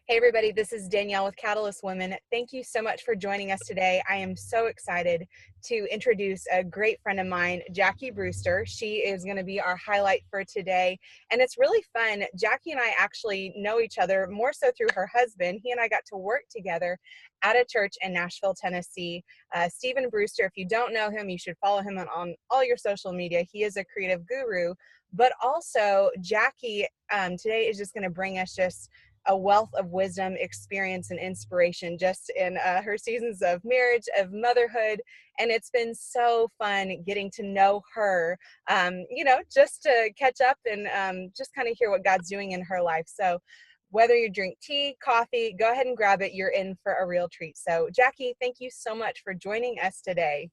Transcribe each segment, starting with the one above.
Hey everybody, this is Danielle with Catalyst Women. Thank you so much for joining us today. I am so excited to introduce a great friend of mine, Jackie Brewster. She is going to be our highlight for today, and it's really fun. Jackie and I actually know each other more so through her husband. He and I got to work together at a church in Nashville, Tennessee. Stephen Brewster, if you don't know him, you should follow him on all your social media. He is a creative guru, but also Jackie today is just going to bring us just a wealth of wisdom, experience, and inspiration just in her seasons of marriage, of motherhood. And it's been so fun getting to know her, just to catch up and just kind of hear what God's doing in her life. So whether you drink tea, coffee, go ahead and grab it. You're in for a real treat. So Jackie, thank you so much for joining us today.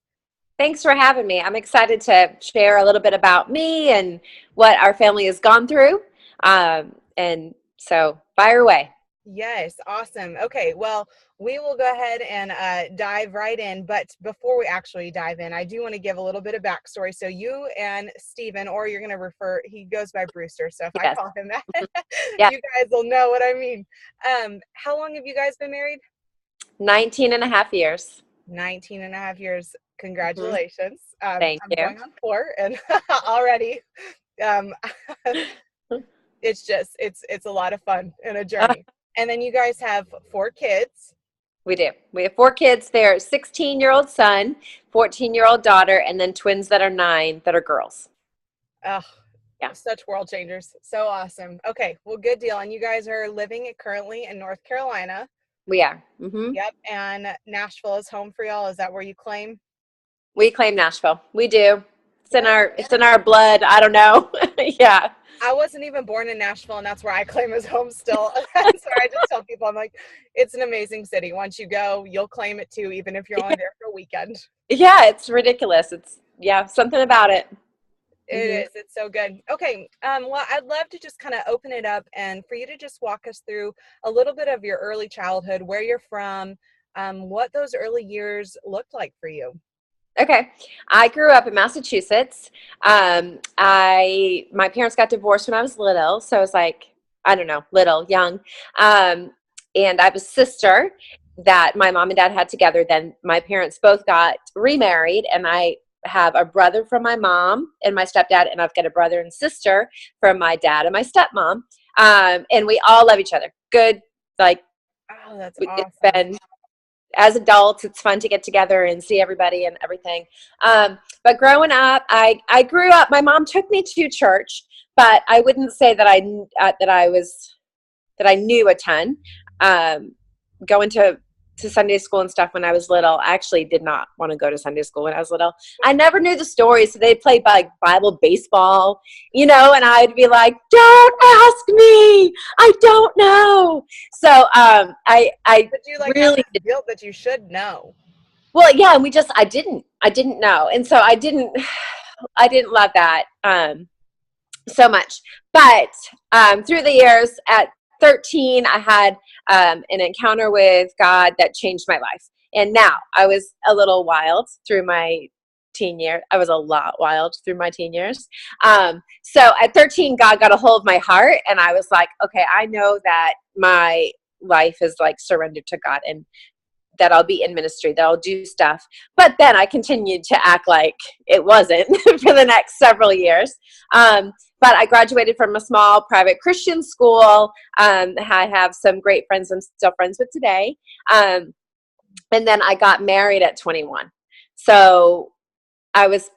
Thanks for having me. I'm excited to share a little bit about me and what our family has gone through. And so fire away. Yes, awesome. Okay, well, we will go ahead and dive right in. But before we actually dive in, I do want to give a little bit of backstory. So you and Stephen, or you're going to refer, he goes by Brewster. So if I Yes. call him that, Yeah. you guys will know what I mean. How long have you guys been married? 19 and a half years. 19 and a half years. Mhm. Congratulations. Thank I'm you. going on 4 and already um, it's a lot of fun and a Uh, journey. And then you guys have 4 kids. we do. We have 4 kids. They're 16-year-old son, 14-year-old daughter, and then twins that are 9 that are girls. Oh, Yeah, such world changers. So awesome. Okay, well, good deal. And you guys are living currently in North Carolina. we are. Yep. And Nashville is home for y'all. Is that where you claim? We claim Nashville. We do. It's in What? our blood. I don't know. Yeah. I wasn't even born in Nashville, and that's where I claim as home still. So I just tell people, I'm like, it's an amazing city. Once you go, you'll claim it too, even if you're only there for a weekend. Yeah, it's ridiculous. It's something about it. It Hmm. is. It's so good. Okay. Well, I'd love to just kind of open it up and for you to just walk us through a little bit of your early childhood, where you're from, what those early years looked like for you. Okay. I grew up in Massachusetts. My parents got divorced when I was little, so I was like, I don't know, little, young. Um, and I have a sister that my mom and dad had together. Then my parents both got remarried, and I have a brother from my mom and my stepdad, and I've got a brother and sister from my dad and my stepmom. And we all love each other. Good, like Oh, that's it's awesome. been as adults, it's fun to get together and see everybody and everything. But growing up, I grew up. My mom took me to church, but I wouldn't say that I knew a ton. Going to Sunday school and stuff when I was little. I actually did not want to go to Sunday school when I was little. I never knew the stories, so they'd play like Bible baseball, and I'd be like, "Don't ask me, I don't know." So I But you like have really this guilt that you should know. well, yeah, and I didn't know. And so I didn't love that so much. But through the years at 13, I had an encounter with God that changed my life. And now I was a little wild through my teen year. I was a lot wild through my teen years. So at 13, God got a hold of my heart, and I was like, okay, I know that my life is like surrendered to God, and that I'll be in ministry, that I'll do stuff. But then I continued to act like it wasn't for the next several years. But I graduated from a small private Christian school. I have some great friends I'm still friends with today. And then I got married at 21. So I was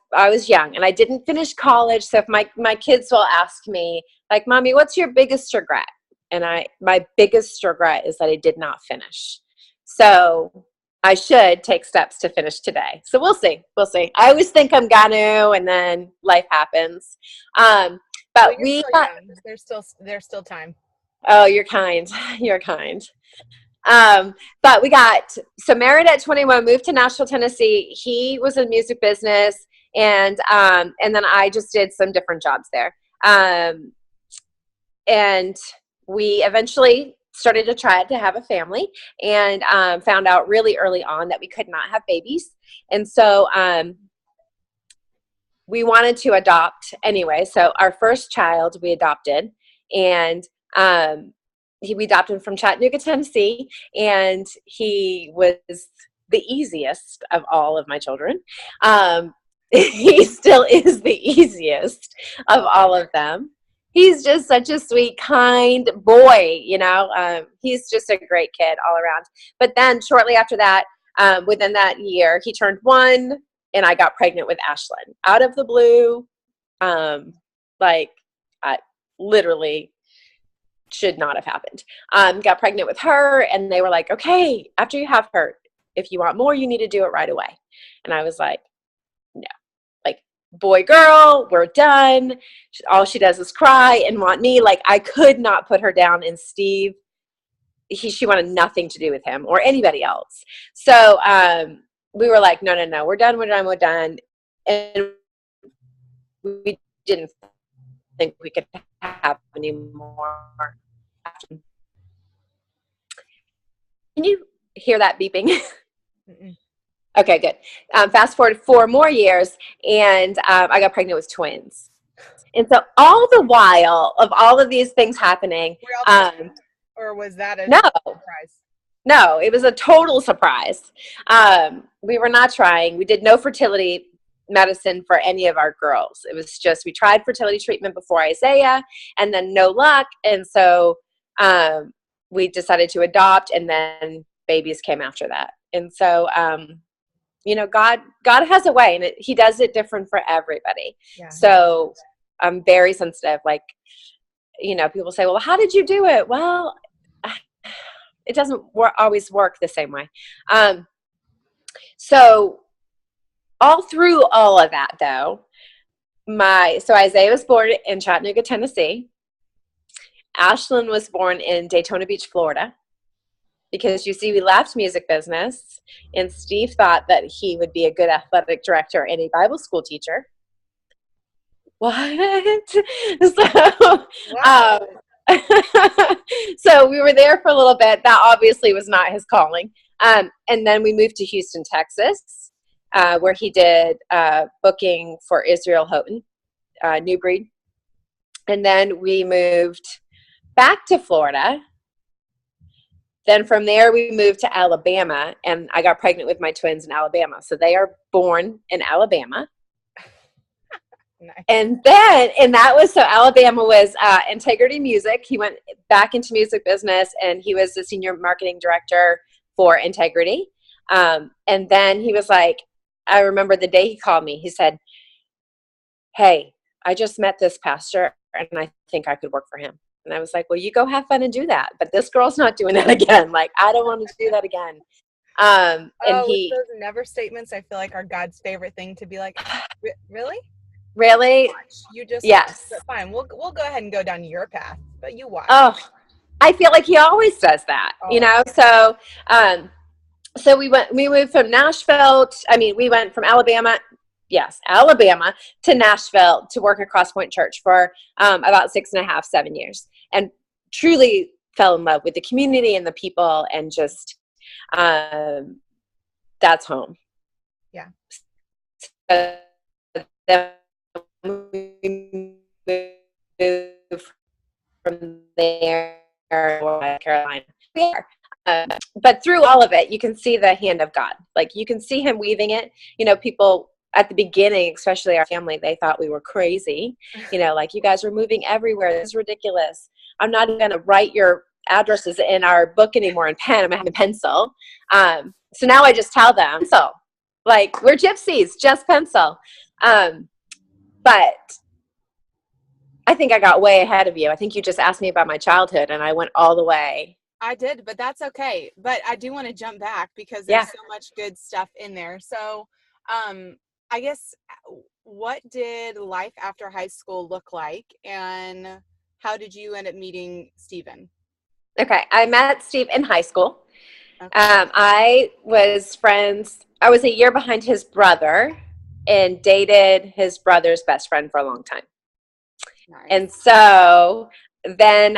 young, and I didn't finish college. So if my kids will ask me, like, "Mommy, what's your biggest regret?" And my biggest regret is that I did not finish. So I should take steps to finish today. So we'll see. We'll see. I always think I'm gonna, and then life happens. Um, Well, but you're we still got, young. There's still time. oh, you're kind. You're kind. But we got so married at 21, moved to Nashville, Tennessee. He was in music business, and then I just did some different jobs there. And we eventually started to try to have a family, and found out really early on that we could not have babies. And so we wanted to adopt anyway. So our first child we adopted, and we adopted him from Chattanooga, Tennessee, and he was the easiest of all of my children. He still is the easiest of all of them. He's just such a sweet, kind boy, he's just a great kid all around. But then shortly after that, within that year, he turned 1 and I got pregnant with Ashlyn out of the blue. I literally should not have happened. Got pregnant with her, and they were like, okay, after you have her, if you want more, you need to do it right away. And I was like, no, like, boy, girl, we're done. All she does is cry and want me. Like, I could not put her down. And Steve, she wanted nothing to do with him or anybody else. So we were like, no, we're done. And we didn't think we could have any more. Can you hear that beeping? Okay, good. Fast forward 4 more years, and I got pregnant with twins. And so all the while of all of these things happening, or was that a no surprise? No, it was a total surprise. We were not trying. We did no fertility medicine for any of our girls. It was just, we tried fertility treatment before Isaiah and then no luck. And so we decided to adopt, and then babies came after that. And so, God has a way, and he does it different for everybody. Yeah. So I'm very sensitive. Like, people say, well, how did you do it? Well, it doesn't always work the same way. So all through all of that, though, so Isaiah was born in Chattanooga, Tennessee. Ashlyn was born in Daytona Beach, Florida, because you see, we left music business, and Steve thought that he would be a good athletic director and a Bible school teacher. What? So, wow. So we were there for a little bit. That obviously was not his calling. And then we moved to Houston, Texas, where he did booking for Israel Houghton, New Breed. And then we moved back to Florida. Then from there, we moved to Alabama, and I got pregnant with my twins in Alabama. So they are born in Alabama. Nice. And that was, so Alabama was Integrity Music. He went back into music business, and he was the senior marketing director for Integrity. And then he was like, I remember the day he called me, he said, hey, I just met this pastor, and I think I could work for him. And I was like, well, you go have fun and do that. But this girl's not doing that again. Like, I don't want to do that again. And those never statements, I feel like, are God's favorite thing to be like, really? Really? You just, yes. Fine. We'll go ahead and go down your path, but you watch. Oh, I feel like he always does that, So, so we moved from Nashville. We went from Alabama to Nashville to work at Crosspoint Church for about 6.5, 7 years, and truly fell in love with the community and the people, and just that's home. Yeah. So then we moved from there to North Carolina. But through all of it, you can see the hand of God. Like, you can see him weaving it. People at the beginning, especially our family, they thought we were crazy. Like, you guys are moving everywhere. This is ridiculous. I'm not going to write your addresses in our book anymore in pen. I'm going to have a pencil. So now I just tell them, pencil. Like, we're gypsies, just pencil. But I think I got way ahead of you. I think you just asked me about my childhood, and I went all the way. I did, but that's okay. But I do want to jump back because there's so much good stuff in there. So I guess, what did life after high school look like, and how did you end up meeting Stephen? Okay, I met Steve in high school. Okay. I was a year behind his brother and dated his brother's best friend for a long time. Nice. And so then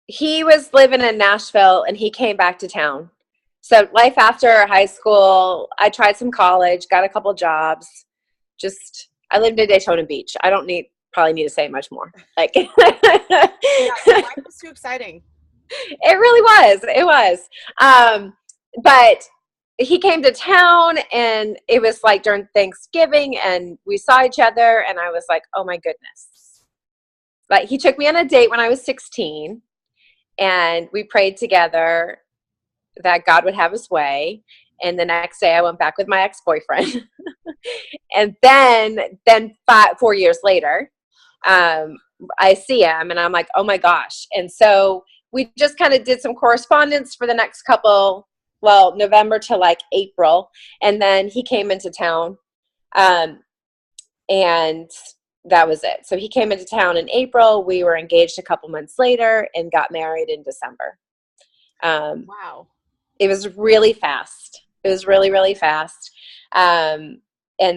he was living in Nashville, and he came back to town. So life after high school, I tried some college, got a couple jobs. I lived in Daytona Beach. I don't need probably need to say much more. Like, Yeah, your life was too exciting. it really was. It was. But he came to town, and it was like during Thanksgiving, and we saw each other, and I was like, oh my goodness. Like, he took me on a date when I was 16, and we prayed together that God would have his way. And the next day I went back with my ex-boyfriend. And then 4 years later, I see him, and I'm like, oh my gosh. And so we just kind of did some correspondence for the next November to like April. And then he came into town. And that was it. So he came into town in April. We were engaged a couple months later and got married in December. Wow. It was really fast. It was really, really fast. And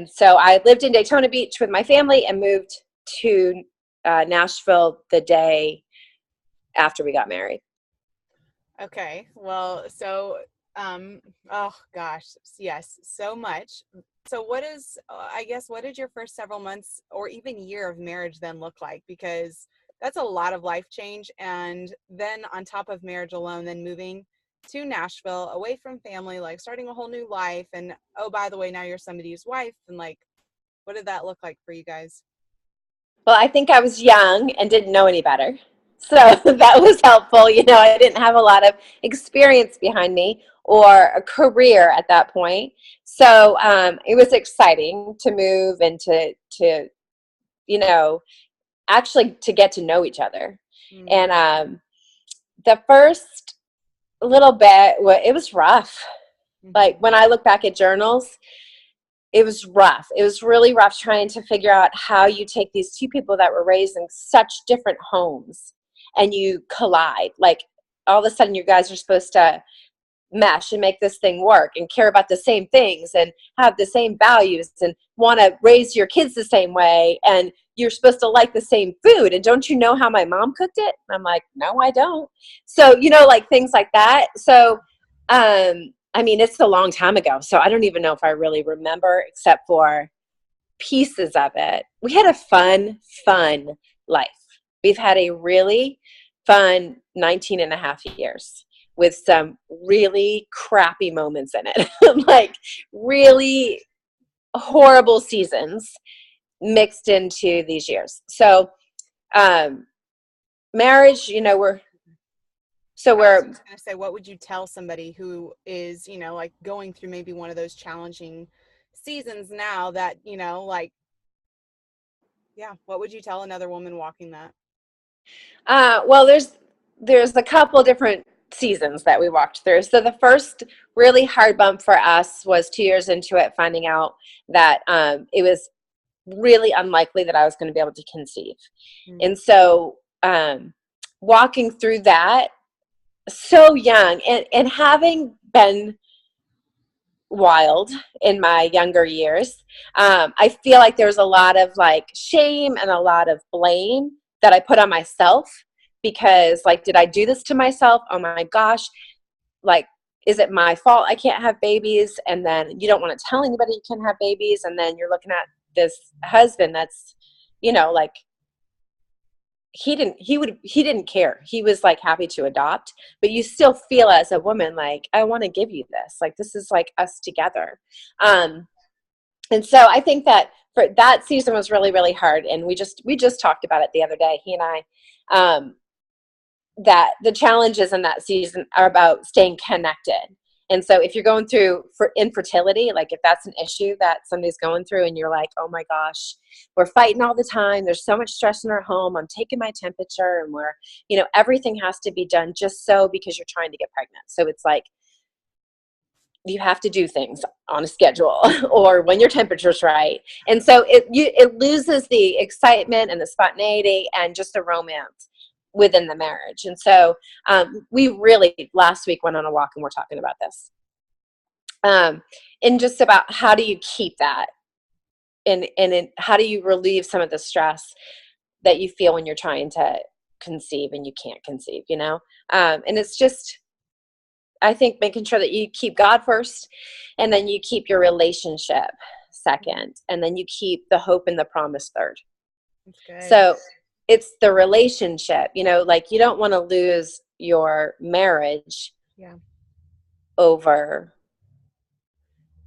so I lived in Daytona Beach with my family and moved to Nashville the day after we got married. Okay. Well, so, oh gosh, yes, so much. So what did your first several months or even year of marriage then look like? Because that's a lot of life change. And then on top of marriage alone, then moving to Nashville, away from family, like starting a whole new life. And oh, by the way, now you're somebody's wife. And like, what did that look like for you guys? Well, I think I was young and didn't know any better. So that was helpful. I didn't have a lot of experience behind me or a career at that point. So it was exciting to move and to actually to get to know each other. Mm. And the first little bit, it was rough. Like, Mm-hmm. when I look back at journals, it was rough. It was really rough trying to figure out how you take these two people that were raised in such different homes and you collide. Like, all of a sudden you guys are supposed to mesh and make this thing work and care about the same things and have the same values and want to raise your kids the same way, and you're supposed to like the same food, and don't you know how my mom cooked it? And I'm like, no, I don't. So like things like that. So I mean, it's a long time ago, so I don't even know if I really remember except for pieces of it. We had a fun life. We've had a really fun 19 and a half years with some really crappy moments in it. Like, really horrible seasons mixed into these years. So marriage, I was we're just going to say, what would you tell somebody who is, like going through maybe one of those challenging seasons now that, like, yeah, what would you tell another woman walking that? well, there's a couple different seasons that we walked through. So the first really hard bump for us was 2 years into it, finding out that it was really unlikely that I was going to be able to conceive. Mm. And so walking through that so young, and having been wild in my younger years, I feel like there's a lot of like shame and a lot of blame that I put on myself, because like, did I do this to myself? Oh my gosh. Like, is it my fault I can't have babies? And then you don't want to tell anybody you can have babies. And then you're looking at this husband that's, like, he didn't care. He was like happy to adopt, but you still feel as a woman, like, I want to give you this, like, this is like us together. And so I think that for that season was really, really hard. And we just talked about it the other day, he and I, that the challenges in that season are about staying connected. And so if you're going through for infertility, like if that's an issue that somebody's going through and you're like, oh my gosh, we're fighting all the time, there's so much stress in our home, I'm taking my temperature, and we're, everything has to be done just so because you're trying to get pregnant. So it's like, you have to do things on a schedule or when your temperature's right. And so it loses the excitement and the spontaneity and just the romance within the marriage. And so we really last week went on a walk and we're talking about this. And just about how do you keep that, and how do you relieve some of the stress that you feel when you're trying to conceive and you can't conceive, and it's just, I think, making sure that you keep God first, and then you keep your relationship second, and then you keep the hope and the promise third. That's good. So it's the relationship, like you don't want to lose your marriage Yeah. over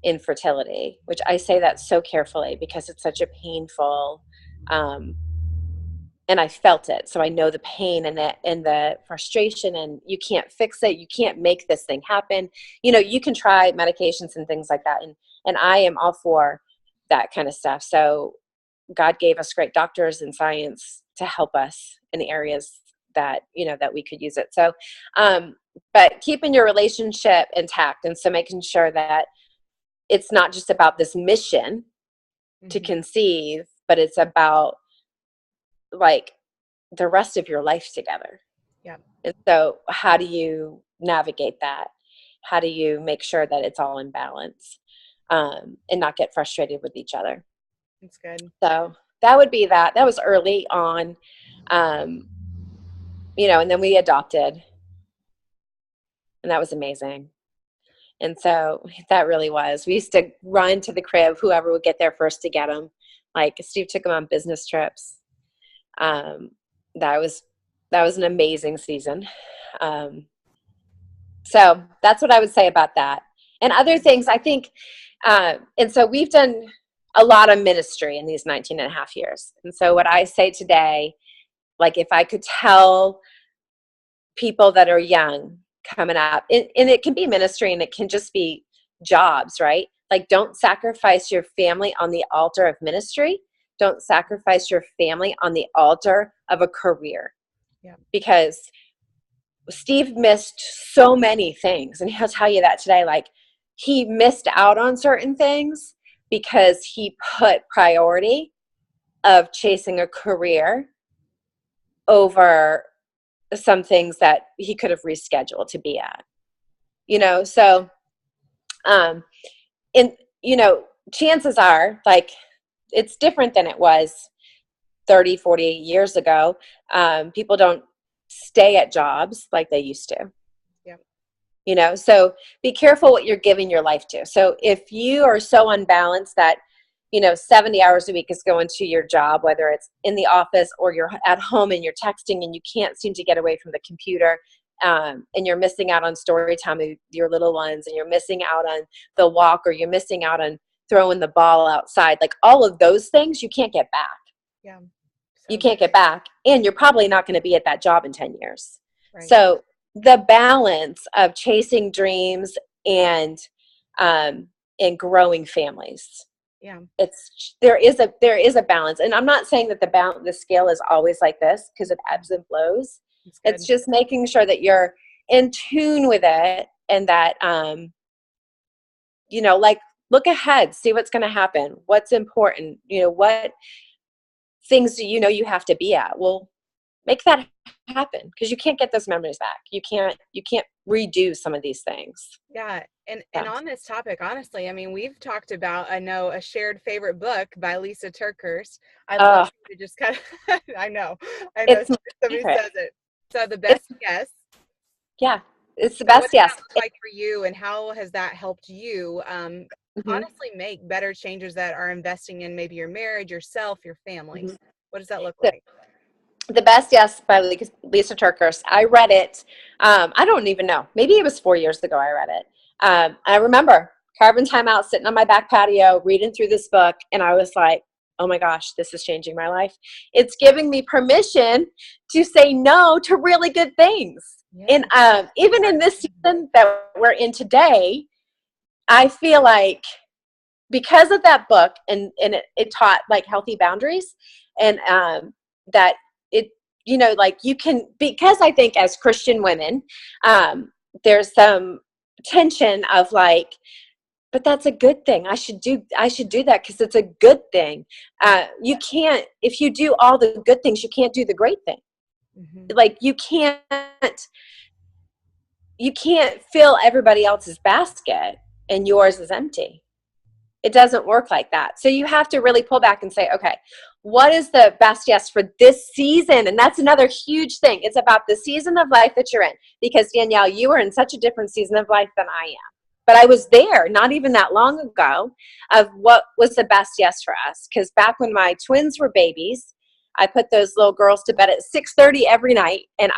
infertility, which I say that so carefully because it's such a painful, um, and I felt it. So I know the pain and the frustration, and you can't fix it. You can't make this thing happen. You can try medications and things like that. And I am all for that kind of stuff. So God gave us great doctors and science to help us in the areas that we could use it. So, but keeping your relationship intact. And so making sure that it's not just about this mission to Mm-hmm. conceive, but it's about like the rest of your life together. Yeah. And so how do you navigate that? How do you make sure that it's all in balance, and not get frustrated with each other? That's good. So that would be that. That was early on, um, and then we adopted, and that was amazing. And so that really was. We used to run to the crib, whoever would get there first to get them. Like Steve took them on business trips. Um, that was an amazing season. Um, so that's what I would say about that. And other things, I think, and so we've done a lot of ministry in these 19 and a half years. And so what I say today, like if I could tell people that are young coming up, and it can be ministry and it can just be jobs, right? Like don't sacrifice your family on the altar of ministry. Don't sacrifice your family on the altar of a career. Yeah. Because Steve missed so many things, and he'll tell you that today. Like he missed out on certain things because he put priority of chasing a career over some things that he could have rescheduled to be at, so um and chances are like it's different than it was 30, 40 years ago. People don't stay at jobs like they used to. So be careful what you're giving your life to. So if you are so unbalanced that 70 hours a week is going to your job, whether it's in the office or you're at home and you're texting and you can't seem to get away from the computer, and you're missing out on story time with your little ones, and you're missing out on the walk, or you're missing out on throwing the ball outside, like all of those things you can't get back. Yeah. You So can't get back, and you're probably not going to be at that job in 10 years. right. So the balance of chasing dreams and growing families, Yeah. there is a balance. And I'm not saying that the scale is always like this, because it ebbs and flows. That's good. It's just making sure that you're in tune with it, and that like look ahead, see what's going to happen, what's important, what things do you have to be at. Well, make that happen, because you can't get those memories back. You can't redo some of these things. Yeah. And Yeah. on this topic, honestly, I mean, we've talked about, I know, a shared favorite book by Lisa TerKeurst. I'd love to just kind of, I know It's my somebody favorite. says it. So the best yes. Yeah, it's the So what best does yes. that look like for you, and how has that helped you Mhm. honestly make better changes that are investing in maybe your marriage, yourself, your family? Mhm. What does that look So, like? The Best Yes by Lisa TerKeurst. I read it. I don't even know. Maybe it was 4 years ago I read it. I remember carving time out, sitting on my back patio, reading through this book, and I was like, oh my gosh, this is changing my life. It's giving me permission to say no to really good things. Yeah. And even in this season that we're in today, I feel like because of that book, and it taught like healthy boundaries, and that it like you can, because I think as Christian women, there's some tension of like, but that's a good thing, I should do that because it's a good thing. You can't, if you do all the good things, you can't do the great thing. Mm-hmm. Like you can't fill everybody else's basket and yours is empty. It doesn't work like that. So you have to really pull back and say, okay, what is the best yes for this season? And that's another huge thing. It's about the season of life that you're in. Because Danielle, you were in such a different season of life than I am. But I was there not even that long ago of what was the best yes for us. Because back when my twins were babies, I put those little girls to bed at 6:30 every night, and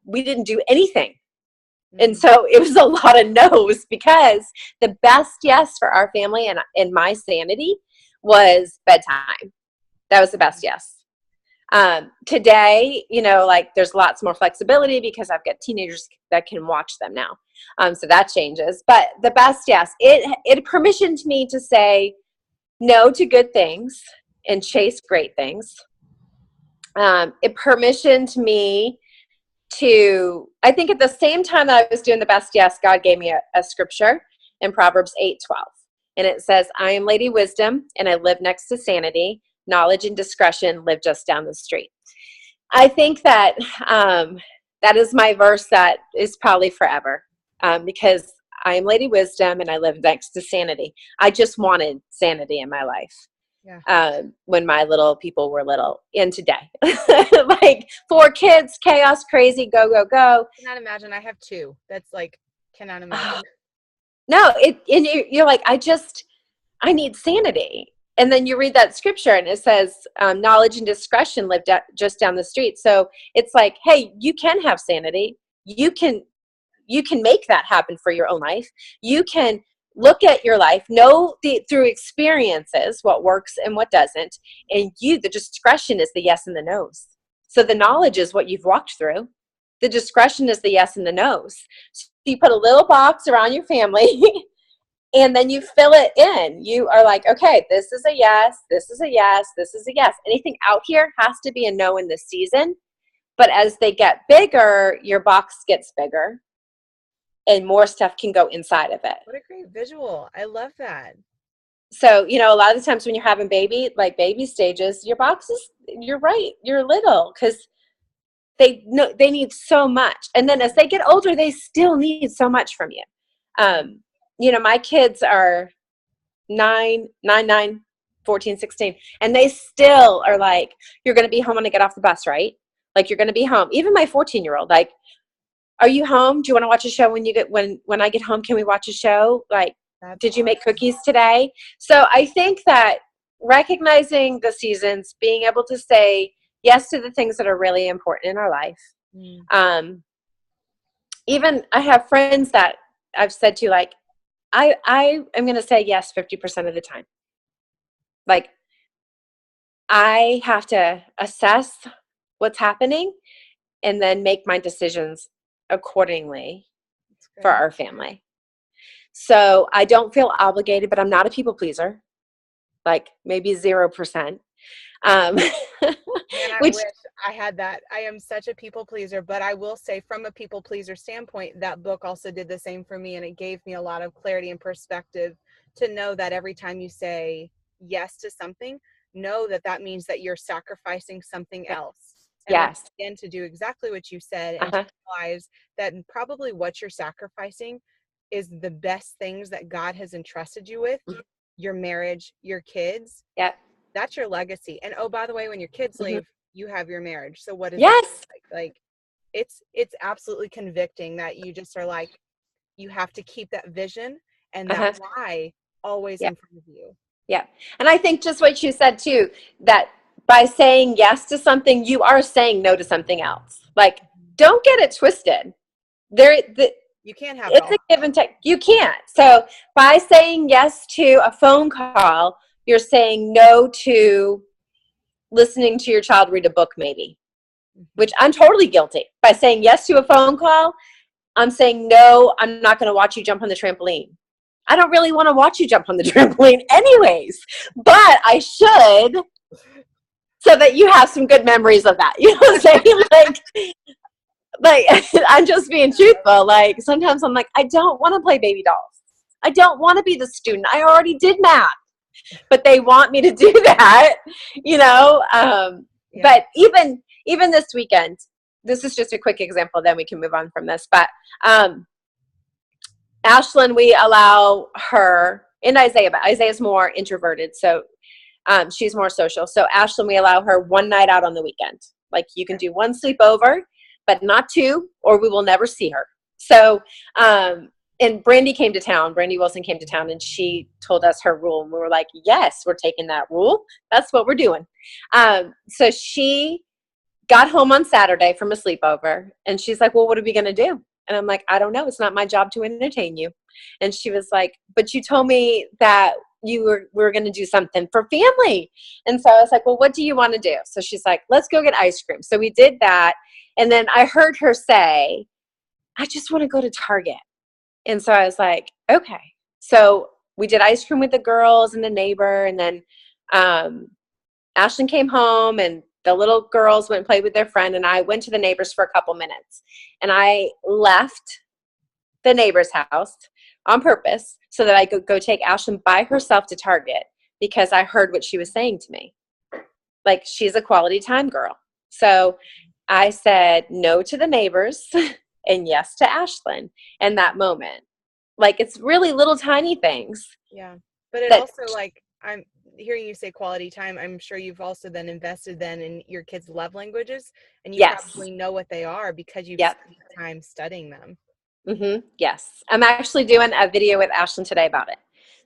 we didn't do anything. And so it was a lot of no's, because the best yes for our family and my sanity was bedtime. That was the best yes. Today, like there's lots more flexibility because I've got teenagers that can watch them now. So that changes. But the best yes, it permissioned me to say no to good things and chase great things. It permissioned me I think at the same time that I was doing the best yes, God gave me a scripture in Proverbs 8:12. And it says, I am Lady Wisdom, and I live next to sanity. Knowledge and discretion live just down the street. I think that that is my verse that is probably forever, because I am Lady Wisdom and I live next to sanity. I just wanted sanity in my life. Yeah. When my little people were little, and today, like 4 kids, chaos, crazy, go, go, go. I cannot imagine. I have 2. That's like, cannot imagine. No, and you're like, I need sanity. And then you read that scripture and it says, knowledge and discretion live just down the street. So it's like, hey, you can have sanity. You can make that happen for your own life. You can look at your life, know through experiences what works and what doesn't. And the discretion is the yes and the no's. So the knowledge is what you've walked through. The discretion is the yes and the no's. So you put a little box around your family and then you fill it in. You are like, okay, this is a yes, this is a yes, this is a yes. Anything out here has to be a no in this season. But as they get bigger, your box gets bigger and more stuff can go inside of it. What a great visual. I love that. So, a lot of the times when you're having baby stages, your box is, you're right, you're little, because they need so much. And then as they get older, they still need so much from you. My kids are 9, 14, 16, and they still are like, you're going to be home when I get off the bus, right? Like, you're going to be home. Even my 14-year-old, like, are you home? Do you want to watch a show when I get home? Can we watch a show? Like, did you make cookies today? So I think that recognizing the seasons, being able to say yes to the things that are really important in our life. Even I have friends that I've said to, like, I am going to say yes 50% of the time. Like, I have to assess what's happening and then make my decisions accordingly for our family. So I don't feel obligated, but I'm not a people pleaser, like maybe 0%. And I wish I had that. I am such a people pleaser, but I will say, from a people pleaser standpoint, that book also did the same for me, and it gave me a lot of clarity and perspective to know that every time you say yes to something, know that means that you're sacrificing something else. And yes. Again, to do exactly what you said, and to realize that probably what you're sacrificing is the best things that God has entrusted you with, your marriage, your kids. Yep. That's your legacy. And oh, by the way, when your kids leave, you have your marriage. So what is that like? It's absolutely convicting that you just are like, you have to keep that vision and that why always in front of you. Yeah. And I think just what you said too, that by saying yes to something, you are saying no to something else. Like, don't get it twisted. You can't have it all. It's a give and take. You can't. So by saying yes to a phone call, you're saying no to listening to your child read a book, maybe, which I'm totally guilty. By saying yes to a phone call, I'm saying, no, I'm not going to watch you jump on the trampoline. I don't really want to watch you jump on the trampoline anyways, but I should, so that you have some good memories of that. You know what I'm saying? Like I'm just being truthful. Like, sometimes I'm like, I don't want to play baby dolls. I don't want to be the student. I already did math, but they want me to do that, But even this weekend, this is just a quick example, then we can move on from this. But Ashlyn, we allow her, and Isaiah, but Isaiah's more introverted, so she's more social. So Ashlyn, we allow her one night out on the weekend. Like, you can do one sleepover, but not 2, or we will never see her. So and Brandy came to town. Brandy Wilson came to town, and she told us her rule. And we were like, yes, we're taking that rule. That's what we're doing. So she got home on Saturday from a sleepover, and she's like, well, what are we going to do? And I'm like, I don't know. It's not my job to entertain you. And she was like, but you told me that we were going to do something for family. And so I was like, well, what do you want to do? So she's like, let's go get ice cream. So we did that. And then I heard her say, I just want to go to Target. And so I was like, okay. So we did ice cream with the girls and the neighbor. And then Ashlyn came home, and the little girls went and played with their friend. And I went to the neighbors for a couple minutes. And I left the neighbor's house on purpose so that I could go take Ashlyn by herself to Target, because I heard what she was saying to me. Like, she's a quality time girl. So I said no to the neighbors and yes to Ashlyn in that moment. Like, it's really little tiny things. Yeah. But it also, like, I'm hearing you say quality time. I'm sure you've also then invested then in your kids' love languages, and you probably know what they are because you've spent time studying them. Mm-hmm. Yes. I'm actually doing a video with Ashlyn today about it.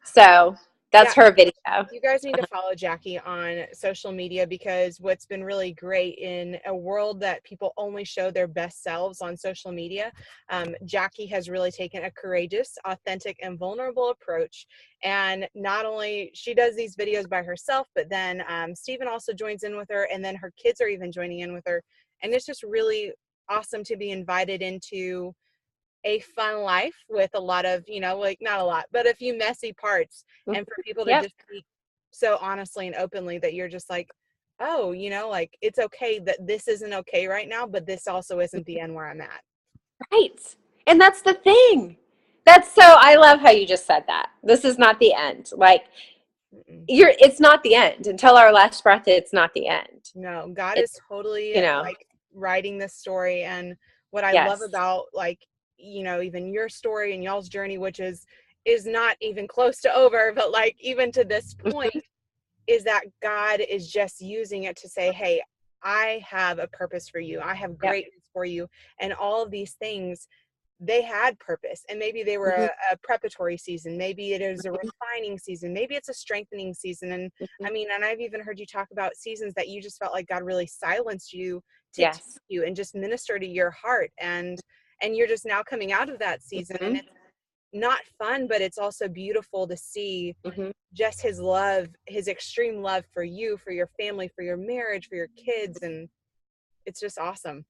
So that's her video. You guys need to follow Jackie on social media, because what's been really great in a world that people only show their best selves on social media, Jackie has really taken a courageous, authentic, and vulnerable approach. And not only she does these videos by herself, but then Stephen also joins in with her, and then her kids are even joining in with her. And it's just really awesome to be invited into a fun life with a lot of, like, not a lot, but a few messy parts, and for people to just speak so honestly and openly that you're just like, oh, like, it's okay that this isn't okay right now, but this also isn't the end where I'm at. Right. And that's the thing. I love how you just said that. This is not the end. Like, it's not the end. Until our last breath, it's not the end. No, God is totally like writing this story. And what I love about, like, even your story and y'all's journey, which is not even close to over, but like even to this point, is that God is just using it to say, hey, I have a purpose for you. I have greatness for you. And all of these things, they had purpose. And maybe they were a preparatory season. Maybe it is a refining season. Maybe it's a strengthening season. And I mean, and I've even heard you talk about seasons that you just felt like God really silenced you to teach you and just minister to your heart. And you're just now coming out of that season, and it's not fun, but it's also beautiful to see just his love, his extreme love for you, for your family, for your marriage, for your kids. And it's just awesome.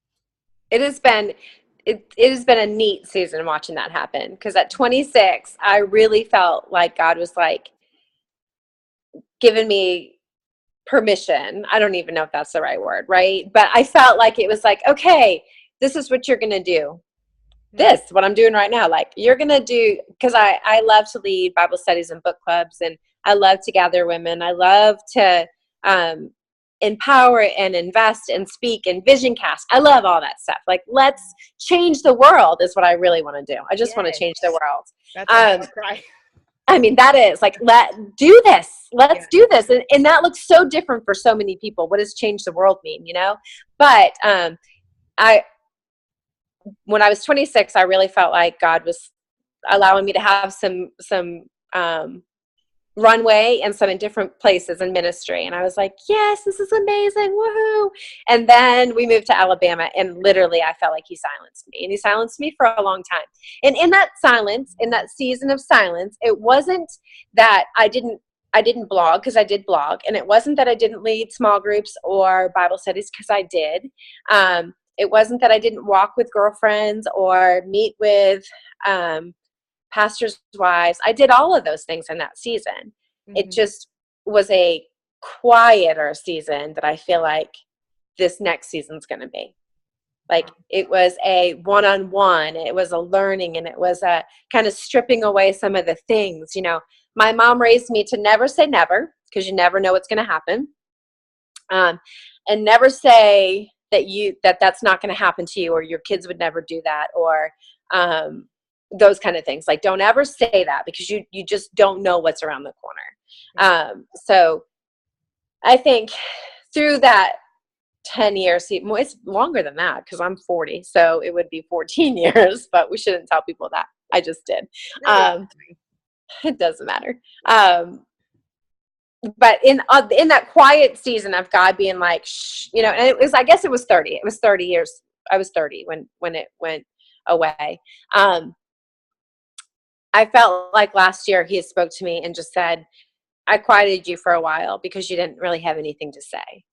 It has been a neat season watching that happen, because at 26, I really felt like God was like giving me permission. I don't even know if that's the right word, right? But I felt like it was like, okay, this is what you're going to do. This, what I'm doing right now, like, you're going to do, because I love to lead Bible studies and book clubs, and I love to gather women. I love to empower and invest and speak and vision cast. I love all that stuff. Like, let's change the world is what I really want to do. I just want to change the world. That's cry. I mean, that is like, let's do this. Let's do this. And that looks so different for so many people. What does change the world mean, But when I was 26, I really felt like God was allowing me to have some runway and some in different places in ministry. And I was like, yes, this is amazing. Woohoo. And then we moved to Alabama, and literally I felt like he silenced me, and he silenced me for a long time. And in that silence, in that season of silence, it wasn't that I didn't blog, because I did blog. And it wasn't that I didn't lead small groups or Bible studies, because I did. It wasn't that I didn't walk with girlfriends or meet with pastors' wives. I did all of those things in that season. It just was a quieter season that I feel like this next season's going to be. Like, it was a one-on-one, it was a learning, and it was a kind of stripping away some of the things. My mom raised me to never say never, because you never know what's going to happen. And never say that's not going to happen to you, or your kids would never do that, or those kind of things. Like, don't ever say that, because you just don't know what's around the corner. So I think through that 10 years, it's longer than that, because I'm 40, so it would be 14 years, but we shouldn't tell people that. I just did. Really? It doesn't matter. But in that quiet season of God being like, shh, and it was, I guess it was 30. It was 30 years. I was 30 when it went away. I felt like last year he spoke to me and just said, I quieted you for a while because you didn't really have anything to say.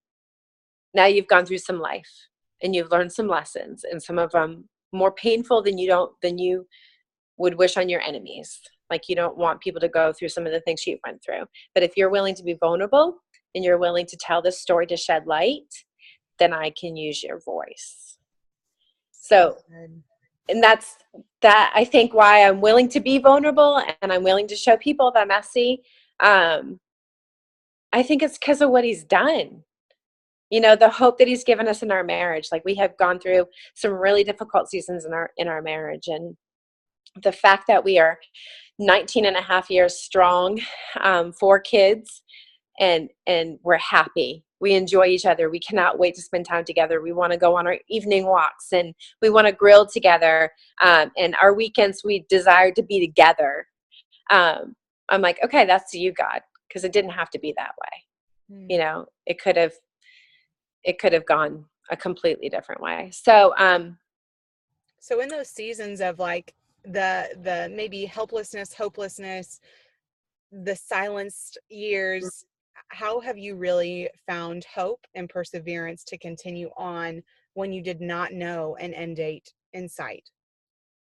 Now you've gone through some life and you've learned some lessons, and some of them more painful than you would wish on your enemies. Like, you don't want people to go through some of the things you went through. But if you're willing to be vulnerable and you're willing to tell this story to shed light, then I can use your voice. So, and that's I think why I'm willing to be vulnerable and I'm willing to show people that I'm messy. I think it's because of what he's done. The hope that he's given us in our marriage. Like, we have gone through some really difficult seasons in our marriage, and the fact that we are 19 and a half years strong, 4 kids, and we're happy. We enjoy each other. We cannot wait to spend time together. We want to go on our evening walks, and we want to grill together. And our weekends, we desire to be together. I'm like, okay, that's you, God, because it didn't have to be that way. It could have gone a completely different way. So, so in those seasons of like the maybe helplessness, hopelessness, the silenced years, how have you really found hope and perseverance to continue on when you did not know an end date in sight?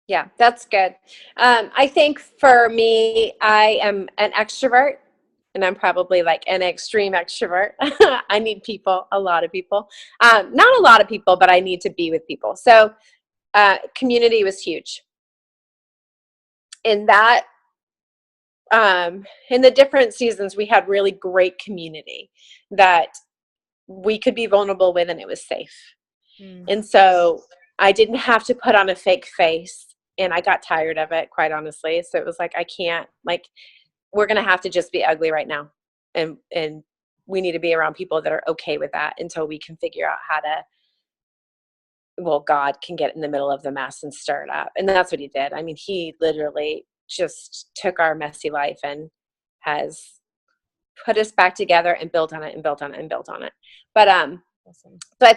Yeah, that's good. I think for me, I am an extrovert, and I'm probably like an extreme extrovert. I need people, a lot of people. Not a lot of people, but I need to be with people. So community was huge. In that, in the different seasons, we had really great community that we could be vulnerable with, and it was safe. And so I didn't have to put on a fake face, and I got tired of it, quite honestly. So it was like, I can't, like, we're going to have to just be ugly right now. And we need to be around people that are okay with that until we can figure out how to, well, God can get in the middle of the mess and stir it up. And that's what he did. I mean, he literally just took our messy life and has put us back together and built on it and built on it and built on it. But, Awesome. so I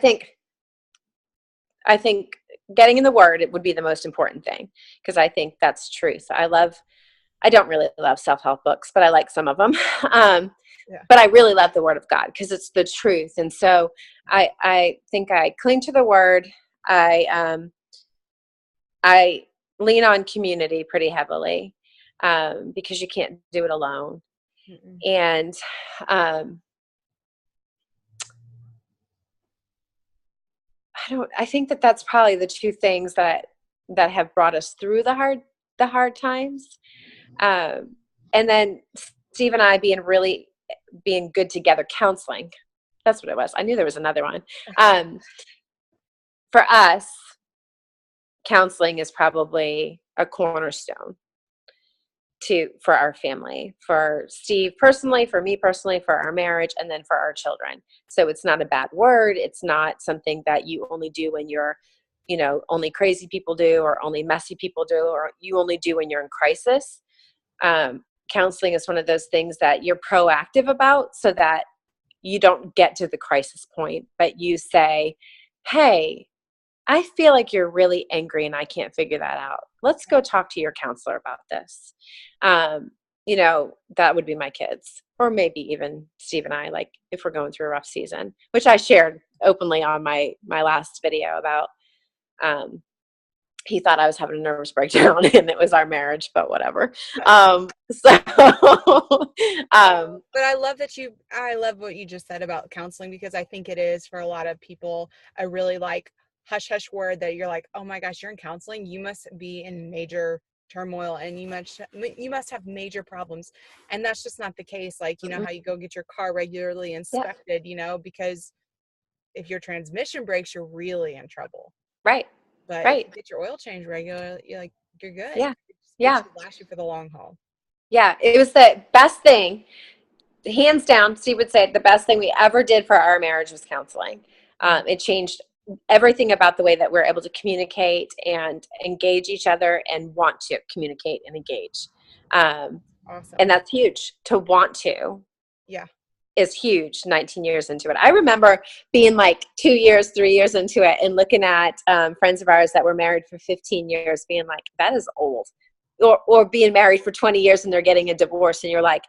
think getting in the word, it would be the most important thing, because I think that's truth. I don't really love self-help books, but I like some of them. But I really love the word of God because it's the truth. And so I think I cling to the word. I lean on community pretty heavily, because you can't do it alone. Mm-mm. And, I think that that's probably the 2 things that have brought us through the hard times. And then Steve and I being good together, counseling. That's what it was. I knew there was another one. For us, counseling is probably a cornerstone for our family, for Steve personally, for me personally, for our marriage, and then for our children. So it's not a bad word. It's not something that you only do when you're, only crazy people do, or only messy people do, or you only do when you're in crisis. Counseling is one of those things that you're proactive about, so that you don't get to the crisis point, but you say, hey, I feel like you're really angry and I can't figure that out. Let's go talk to your counselor about this. That would be my kids, or maybe even Steve and I, like if we're going through a rough season, which I shared openly on my last video about, he thought I was having a nervous breakdown and it was our marriage, but whatever. But I love what you just said about counseling, because I think it is, for a lot of people, a really like hush hush word that you're like, oh my gosh, you're in counseling, you must be in major turmoil and you must have major problems. And that's just not the case. Like, how you go get your car regularly inspected, because if your transmission breaks, you're really in trouble. Right. But if Right. you get your oil change regularly, you're good. Yeah. It Yeah. should last you for the long haul. Yeah. It was the best thing, hands down. Steve would say the best thing we ever did for our marriage was counseling. It changed everything about the way that we're able to communicate and engage each other and want to communicate and engage. Um, and Awesome. that's huge. To want to Yeah. is huge 19 years into it. I remember being like 2 years, 3 years into it and looking at friends of ours that were married for 15 years being like, that is old. Or being married for 20 years and they're getting a divorce and you're like,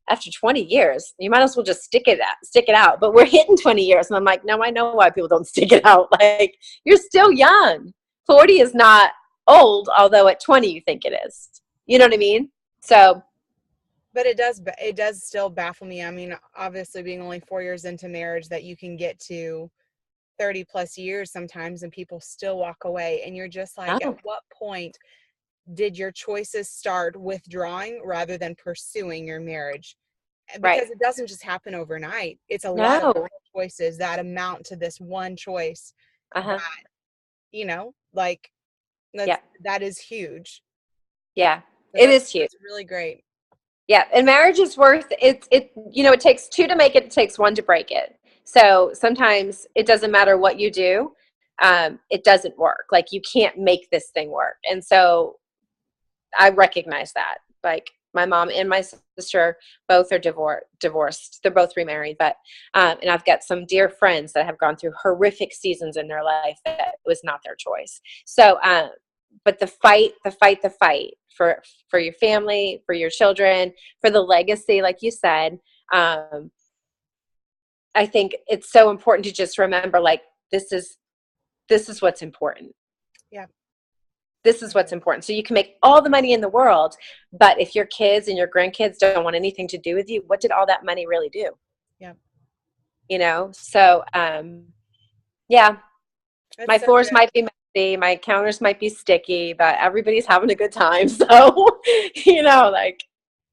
after 20 years, you might as well just stick it out. But we're hitting 20 years. And I'm like, no, I know why people don't stick it out. Like, you're still young. 40 is not old, although at 20 you think it is. You know what I mean? So, But it does still baffle me. I mean, obviously being only 4 years into marriage, that you can get to 30 plus years sometimes and people still walk away. And you're just like, at no, what point did your choices start withdrawing rather than pursuing your marriage? right. Because it doesn't just happen overnight. It's a lot of No. little choices that amount to this one choice Uh-huh. that, like, Yeah. that is huge. Yeah. So It is huge. that's really great. Yeah, and marriage is worth it. It takes two to make it. It takes one to break it. So sometimes it doesn't matter what you do. It doesn't work. Like you can't make this thing work. And so I recognize that. Like my mom and my sister both are divorced. They're both remarried, but and I've got some dear friends that have gone through horrific seasons in their life that was not their choice. So, but the fight for your family, for your children, for the legacy, like you said, I think it's so important to just remember, like this is what's important. Yeah. This is what's important. So you can make all the money in the world, but if your kids and your grandkids don't want anything to do with you, what did all that money really do? Yeah. So yeah, my That's so floors good. might be messy, my counters might be sticky, but everybody's having a good time. So, like,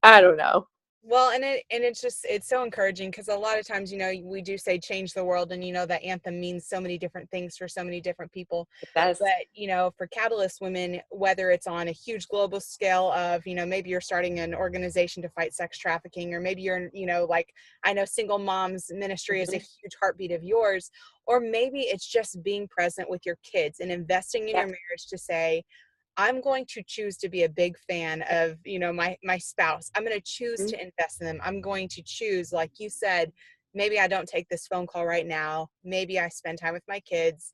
I don't know. Well, it's so encouraging, because a lot of times, we do say change the world, and that anthem means so many different things for so many different people. It does. But for Catalyst Women, whether it's on a huge global scale of, maybe you're starting an organization to fight sex trafficking, or maybe you're, like, I know single moms ministry is a Mhm. huge heartbeat of yours, or maybe it's just being present with your kids and investing in your Yep. marriage to say, I'm going to choose to be a big fan of, my spouse. I'm going to choose Mhm. to invest in them. I'm going to choose, like you said, maybe I don't take this phone call right now. Maybe I spend time with my kids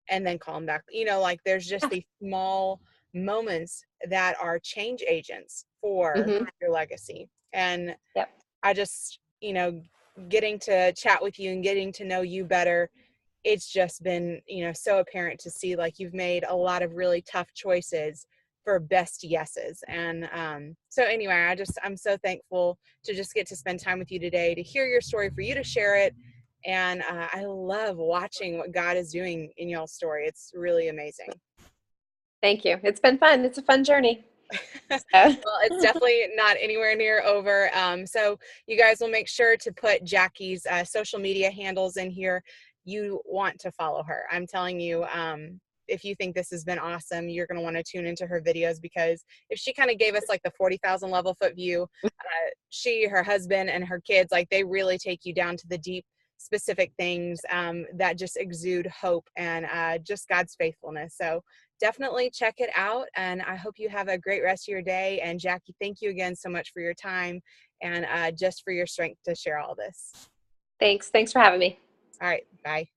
and then call them back. Like, there's just Yeah. these small moments that are change agents for Mhm. your legacy. And Yep. I just, getting to chat with you and getting to know you better, it's just been, so apparent to see, like, you've made a lot of really tough choices for best yeses. And so anyway, I'm so thankful to just get to spend time with you today, to hear your story, for you to share it. And I love watching what God is doing in y'all's story. It's really amazing. Thank you. It's been fun. It's a fun journey. So, Well, it's definitely not anywhere near over. So you guys will make sure to put Jackie's social media handles in here. You want to follow her. I'm telling you, if you think this has been awesome, you're going to want to tune into her videos, because if she kind of gave us like the 40,000 level foot view, she, her husband, and her kids, like, they really take you down to the deep, specific things that just exude hope and just God's faithfulness. So definitely check it out. And I hope you have a great rest of your day. And Jackie, thank you again so much for your time and just for your strength to share all this. thanks. Thanks for having me. All right. Bye.